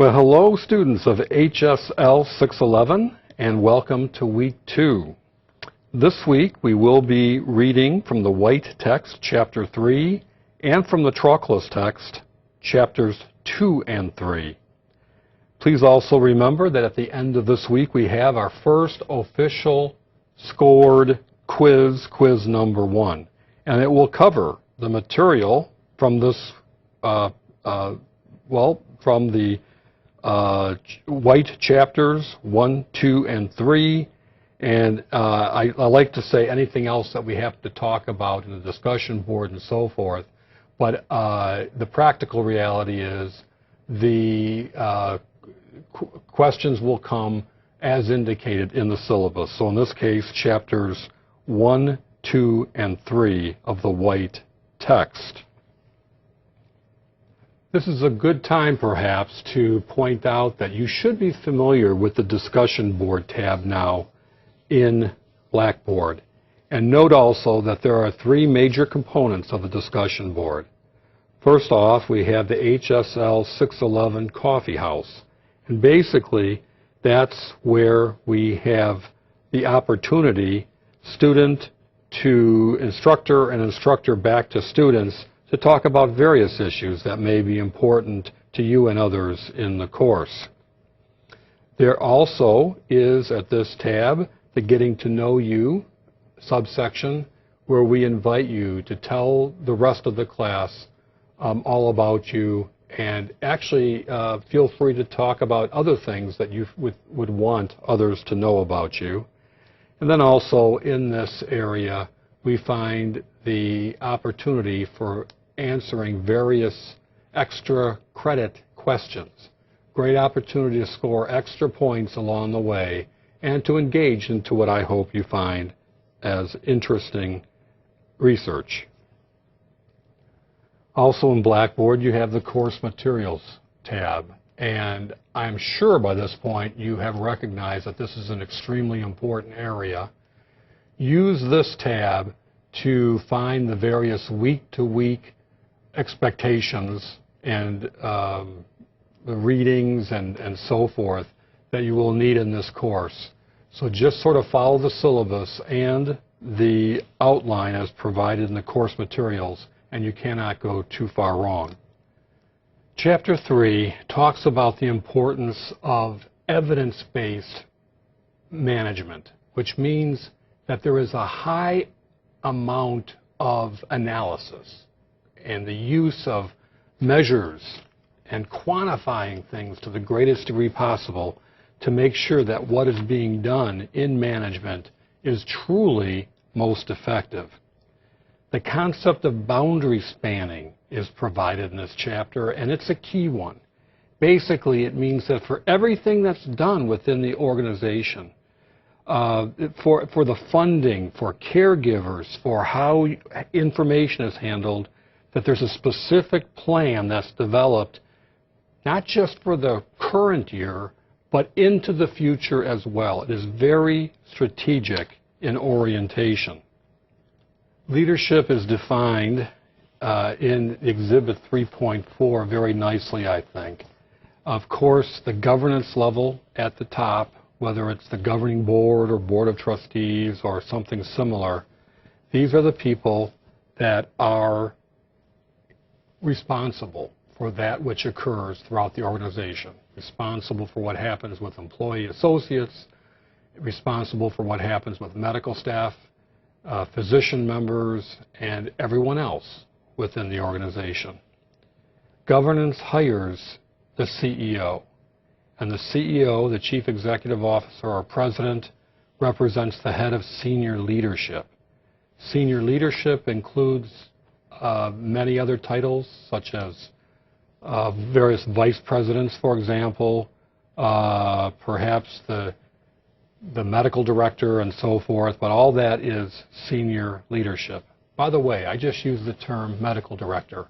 Well, hello students of HSL 611 and welcome to week 2. This week we will be reading from the white text, chapter 3, and from the chalkless text, chapters 2 and 3. Please also remember that at the end of this week we have our first official scored quiz number 1. And it will cover the material from this, from the white chapters 1, 2, and 3, and I like to say anything else that we have to talk about in the discussion board and so forth, but the practical reality is the questions will come as indicated in the syllabus. So in this case, chapters 1, 2, and 3 of the white text. This is a good time, perhaps, to point out that you should be familiar with the discussion board tab now in Blackboard. And note also that there are 3 major components of the discussion board. First off, we have the HSL 611 Coffee House. And basically, that's where we have the opportunity, student to instructor and instructor back to students, to talk about various issues that may be important to you and others in the course. There also is at this tab the Getting to Know You subsection, where we invite you to tell the rest of the class all about you, and actually feel free to talk about other things that you would want others to know about you. And then also in this area we find the opportunity for answering various extra credit questions. Great opportunity to score extra points along the way and to engage into what I hope you find as interesting research. Also in Blackboard you have the Course Materials tab, and I'm sure by this point you have recognized that this is an extremely important area. Use this tab to find the various week-to-week expectations and the readings and so forth that you will need in this course. So just sort of follow the syllabus and the outline as provided in the course materials, and you cannot go too far wrong. Chapter 3 talks about the importance of evidence-based management, which means that there is a high amount of analysis and the use of measures and quantifying things to the greatest degree possible to make sure that what is being done in management is truly most effective. The concept of boundary spanning is provided in this chapter, and it's a key one. Basically, it means that for everything that's done within the organization, for the funding, for caregivers, for how information is handled, that there's a specific plan that's developed not just for the current year, but into the future as well. It is very strategic in orientation. Leadership is defined in Exhibit 3.4 very nicely, I think. Of course, the governance level at the top, whether it's the governing board or board of trustees or something similar, these are the people that are responsible for that which occurs throughout the organization, responsible for what happens with employee associates, responsible for what happens with medical staff, physician members, and everyone else within the organization. Governance hires the CEO, and the CEO, the Chief Executive Officer or President, represents the head of senior leadership. Senior leadership includes many other titles, such as various vice presidents, for example, perhaps the medical director and so forth, but all that is senior leadership. By the way, I just used the term medical director.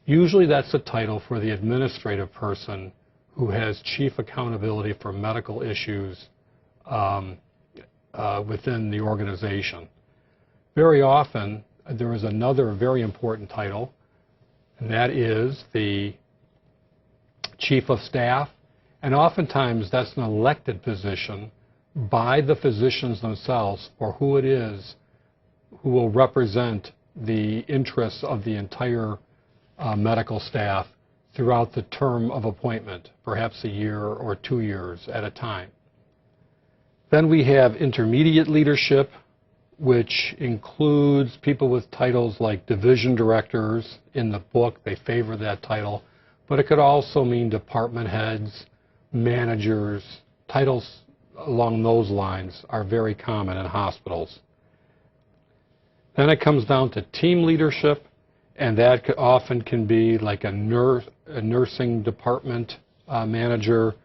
Usually that's a title for the administrative person who has chief accountability for medical issues within the organization. Very often, there is another very important title, and that is the chief of staff, and oftentimes that's an elected position by the physicians themselves for who it is who will represent the interests of the entire medical staff throughout the term of appointment, perhaps a year or 2 years at a time. Then we have intermediate leadership, which includes people with titles like division directors. In the book, they favor that title, but it could also mean department heads, managers. Titles along those lines are very common in hospitals. Then it comes down to team leadership, and that often can be like a nursing department manager,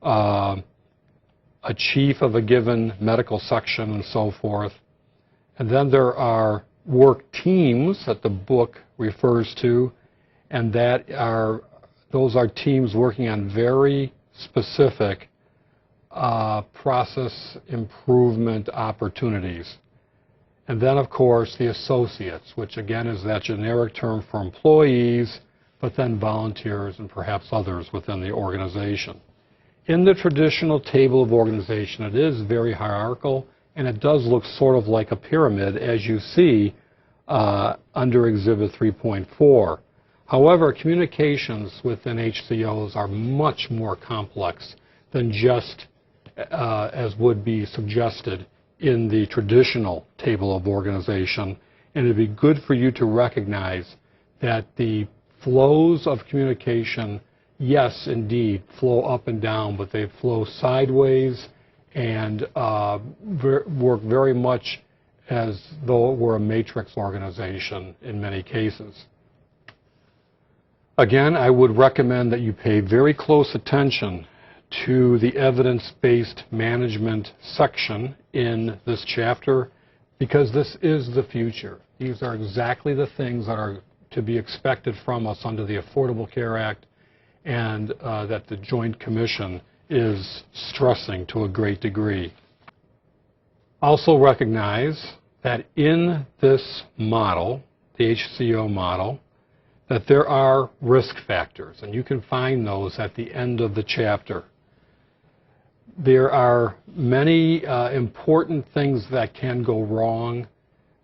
a chief of a given medical section, and so forth. And then there are work teams that the book refers to, and those are teams working on very specific process improvement opportunities. And then, of course, the associates, which again is that generic term for employees, but then volunteers and perhaps others within the organization. In the traditional table of organization, it is very hierarchical, and it does look sort of like a pyramid, as you see under Exhibit 3.4. However, communications within HCOs are much more complex than just as would be suggested in the traditional table of organization, and it'd be good for you to recognize that the flows of communication, yes, indeed, flow up and down, but they flow sideways and work very much as though it were a matrix organization in many cases. Again, I would recommend that you pay very close attention to the evidence-based management section in this chapter, because this is the future. These are exactly the things that are to be expected from us under the Affordable Care Act, and that the Joint Commission is stressing to a great degree. Also recognize that in this model, the HCO model, that there are risk factors, and you can find those at the end of the chapter. There are many important things that can go wrong,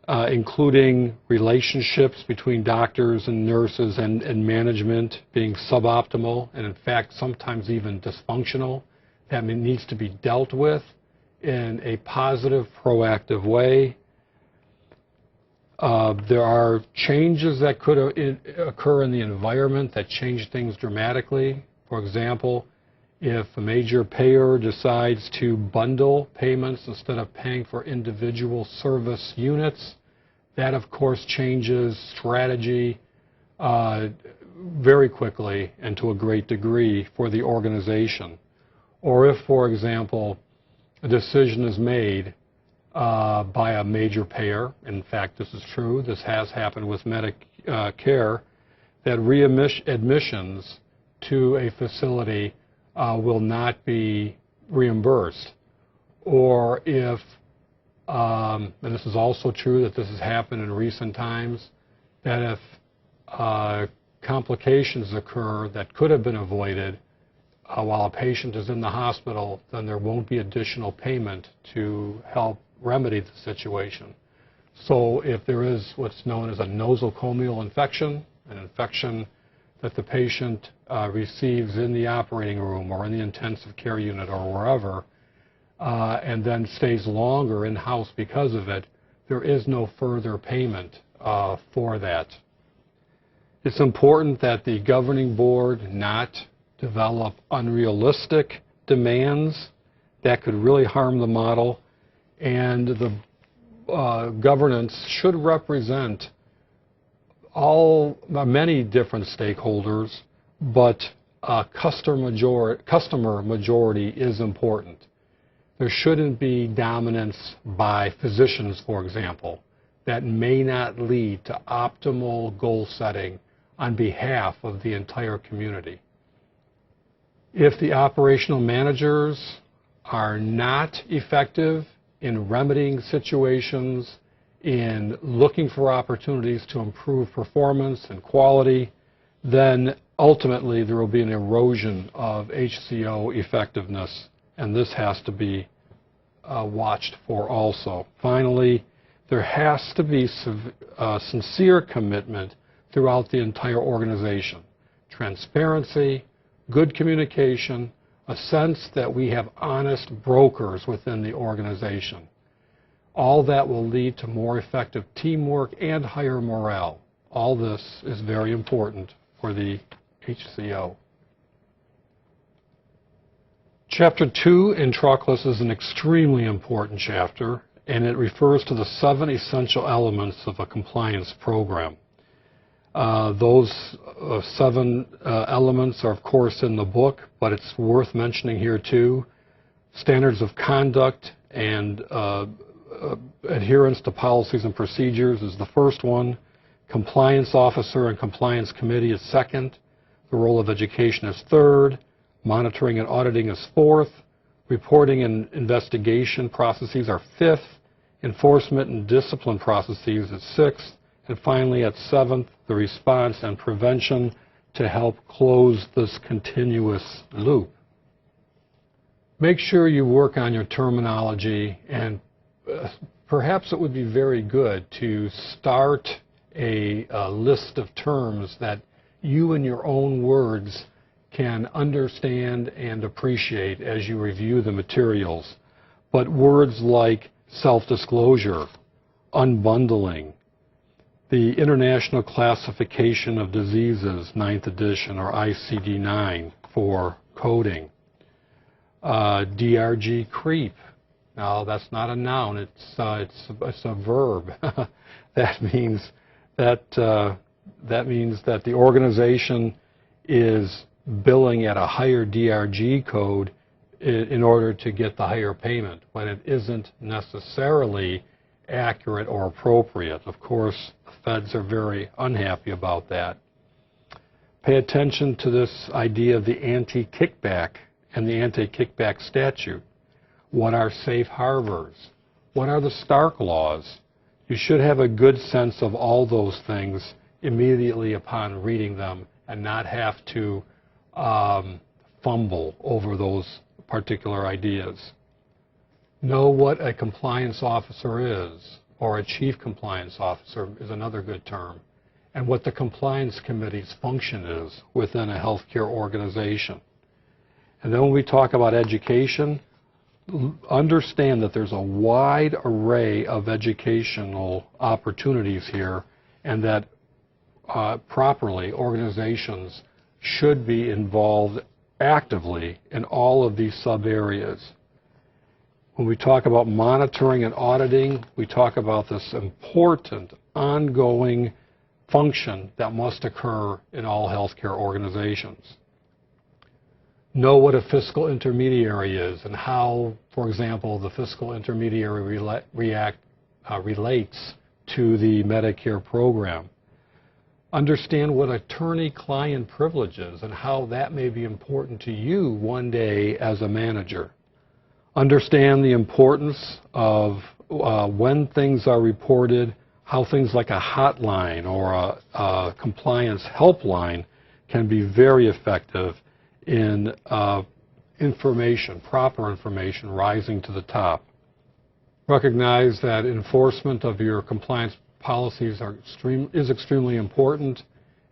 including relationships between doctors and nurses and management being suboptimal, and in fact sometimes even dysfunctional. That needs to be dealt with in a positive, proactive way. There are changes that could occur in the environment that change things dramatically. For example, if a major payer decides to bundle payments instead of paying for individual service units, that of course changes strategy very quickly and to a great degree for the organization. Or if, for example, a decision is made by a major payer, in fact this is true, this has happened with Medicare, that readmissions to a facility will not be reimbursed. Or if, and this is also true that this has happened in recent times, that if complications occur that could have been avoided while a patient is in the hospital, then there won't be additional payment to help remedy the situation. So if there is what's known as a nosocomial infection, an infection that the patient receives in the operating room or in the intensive care unit or wherever, and then stays longer in-house because of it, there is no further payment for that. It's important that the governing board not develop unrealistic demands that could really harm the model, and the governance should represent many different stakeholders, but customer majority is important. There shouldn't be dominance by physicians, for example, that may not lead to optimal goal setting on behalf of the entire community. If the operational managers are not effective in remedying situations, in looking for opportunities to improve performance and quality, then ultimately there will be an erosion of HCO effectiveness, and this has to be watched for also. Finally, there has to be sincere commitment throughout the entire organization. Transparency, good communication, a sense that we have honest brokers within the organization. All that will lead to more effective teamwork and higher morale. All this is very important for the HCO. Chapter 2 in Truckless is an extremely important chapter, and it refers to the 7 essential elements of a compliance program. Those 7 elements are, of course, in the book, but it's worth mentioning here too. Standards of conduct and adherence to policies and procedures is the first one. Compliance officer and compliance committee is second. The role of education is third. Monitoring and auditing is fourth. Reporting and investigation processes are fifth. Enforcement and discipline processes is sixth. And finally, at seventh, the response and prevention to help close this continuous loop. Make sure you work on your terminology, and perhaps it would be very good to start a list of terms that you in your own words can understand and appreciate as you review the materials. But words like self-disclosure, unbundling, the International Classification of Diseases, 9th edition, or ICD-9 for coding, DRG creep. Now, that's not a noun, it's a verb. That means that the organization is billing at a higher DRG code in order to get the higher payment, when it isn't necessarily accurate or appropriate. Of course, the feds are very unhappy about that. Pay attention to this idea of the anti-kickback and the anti-kickback statute. What are safe harbors? What are the Stark laws? You should have a good sense of all those things immediately upon reading them and not have to fumble over those particular ideas. Know what a compliance officer is, or a chief compliance officer is another good term, and what the compliance committee's function is within a healthcare organization. And then when we talk about education, understand that there's a wide array of educational opportunities here, and that properly organizations should be involved actively in all of these sub-areas. When we talk about monitoring and auditing, we talk about this important ongoing function that must occur in all healthcare organizations. Know what a fiscal intermediary is and how, for example, the fiscal intermediary relates to the Medicare program. Understand what attorney-client privilege is and how that may be important to you one day as a manager. Understand the importance of when things are reported, how things like a hotline or a compliance helpline can be very effective in information, proper information rising to the top. Recognize that enforcement of your compliance policies is extremely important,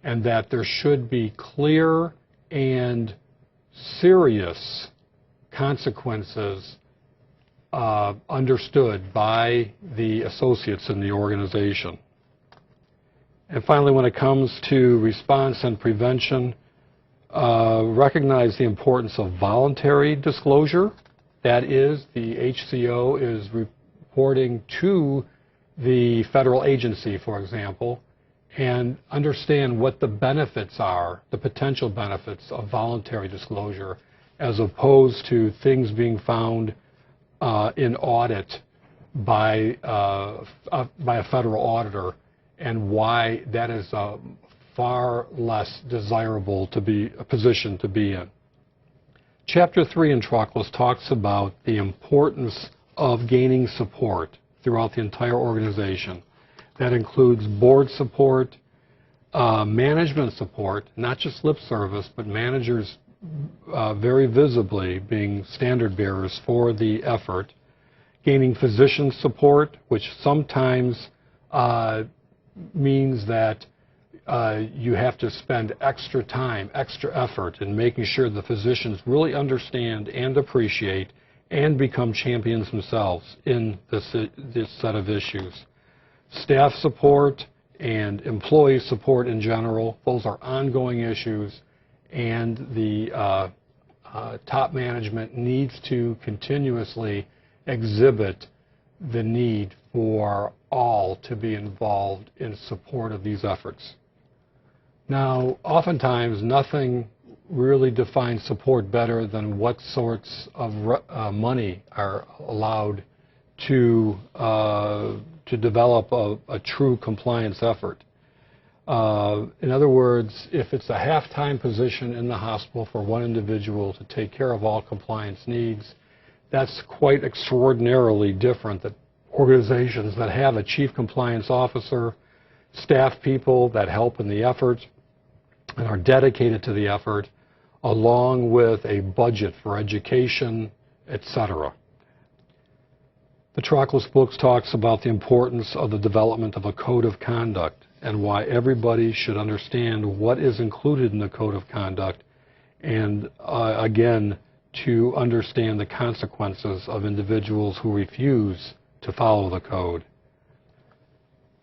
and that there should be clear and serious consequences understood by the associates in the organization. And finally, when it comes to response and prevention, recognize the importance of voluntary disclosure. That is, the HCO is reporting to the federal agency, for example, and understand what the benefits are, the potential benefits of voluntary disclosure, as opposed to things being found in audit by a federal auditor, and why that is a far less desirable position to be in. Chapter 3 in Truckless talks about the importance of gaining support throughout the entire organization. That includes board support, management support, not just lip service, but managers very visibly being standard bearers for the effort, gaining physician support, which sometimes means that you have to spend extra time, extra effort in making sure the physicians really understand and appreciate and become champions themselves in this set of issues. Staff support and employee support in general, those are ongoing issues, and the top management needs to continuously exhibit the need for all to be involved in support of these efforts. Now, oftentimes, nothing really defines support better than what sorts of money are allowed to develop a true compliance effort. In other words, if it's a half-time position in the hospital for one individual to take care of all compliance needs, that's quite extraordinarily different than organizations that have a chief compliance officer, staff people that help in the effort and are dedicated to the effort, along with a budget for education, etc. The Trockless Books talks about the importance of the development of a code of conduct and why everybody should understand what is included in the code of conduct, and again, to understand the consequences of individuals who refuse to follow the code.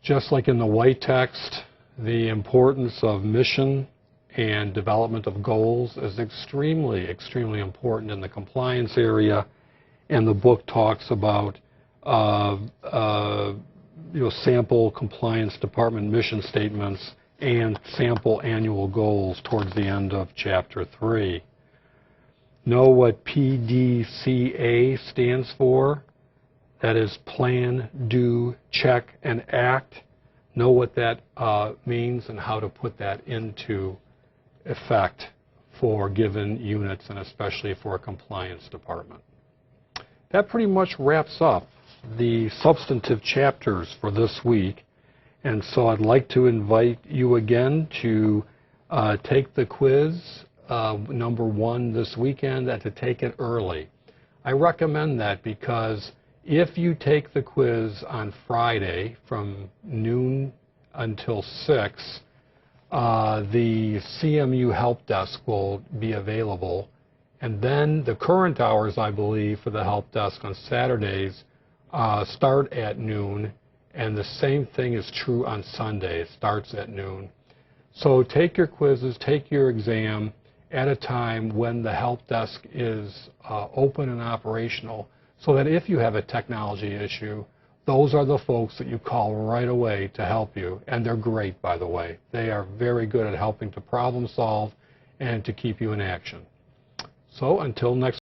Just like in the white text, the importance of mission and development of goals is extremely, extremely important in the compliance area, and the book talks about sample compliance department mission statements and sample annual goals towards the end of Chapter 3. Know what PDCA stands for? That is plan, do, check, and act. Know what that means and how to put that into effect for given units and especially for a compliance department. That pretty much wraps up the substantive chapters for this week, and so I'd like to invite you again to take the quiz number 1 this weekend and to take it early. I recommend that because if you take the quiz on Friday from noon until 6, the CMU help desk will be available, and then the current hours, I believe, for the help desk on Saturdays start at noon, and the same thing is true on Sunday. It starts at noon. So take your quizzes, take your exam at a time when the help desk is open and operational, so that if you have a technology issue, those are the folks that you call right away to help you, and they're great, by the way. They are very good at helping to problem solve and to keep you in action. So until next